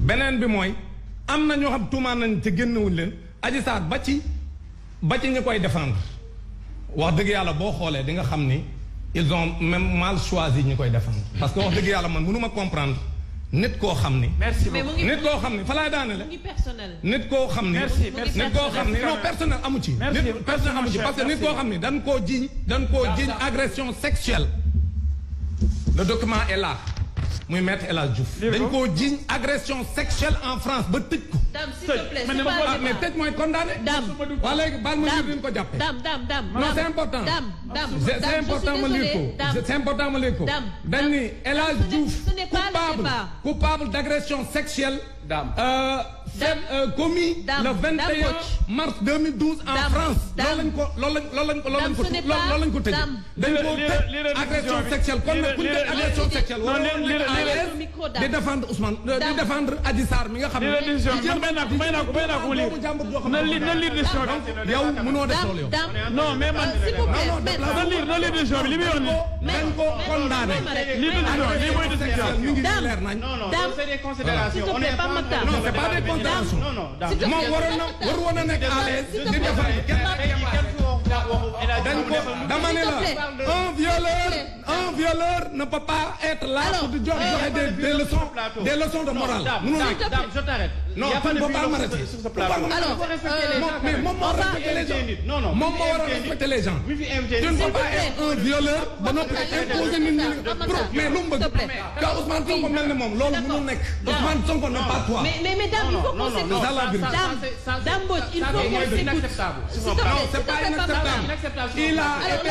beneen bi mooy am na ñoo xam tuumaan nañ te génnewuñ leen Adji Sarr ba ci ñu koy défendre wax dëgg yàlla boo xoolee di nga xam ni ils ont même mal choisi ñu koy défendre parce que wax dëgg yàlla man mënuma comprendre nit koo xam ni. merci beaucoup nit koo xam ni fa laay daanele. nit koo xam ni. merci nit koo xam ni non personnel amu ci. nit personnel amu ci parce que nit koo xam ni dañ koo jiiñ agression sexuelle. le document est là muy maître El Hadji Diouf. dañ koo jiiñ agression sexuelle en France ba tëj ko. Dame s'il te plaît mais tëj mooy condamné. Dame waa léegi baal ma lire ko jàppee. Dame non c'est important. c'est important ma lire ko. c'est important ma lire ko. dañ ni El Hadji Diouf coupable d'agression sexuelle. commis le 21 mars 2012 en France. loolu lañ ko tëj. dañ ko tëj agression sexuelle kon nag ku ñu tëj agression sexuelle. di défendre Ousmane di défendre Adji Sarr mi nga xam ne. may naa ko mu lire na lire décision bi. yow mënoo def loolu yow. non mais man na lire décision bi li muy wax nii. dañ ko condamné. lii mooy décision mi ngi leer nañ. non c'est des considérations. on est pas non c'est pas des considérations. moom waroon na nekk à l'aise di défendre dañ ko dama ne la un violeur ne peut pas être là pour di joxe des leçons de morale. Je t'arrête. non tu ne peux pas m'arrêter. alors mais moom moo respecté les gens. moom moo war a respecter les gens. tu ne peux pas être un violeur ba noppi imposer nit ñi mais lu mu bëgg. ka Ousmane Sonko mel ne moom loolu mënul nekk. Ousmane Sonko n'est pas toi. mais Dame il faut qu'on s'écoute. Dame Mbodj il faut qu'on s'écoute. Non c'est pas inacceptable. Il a été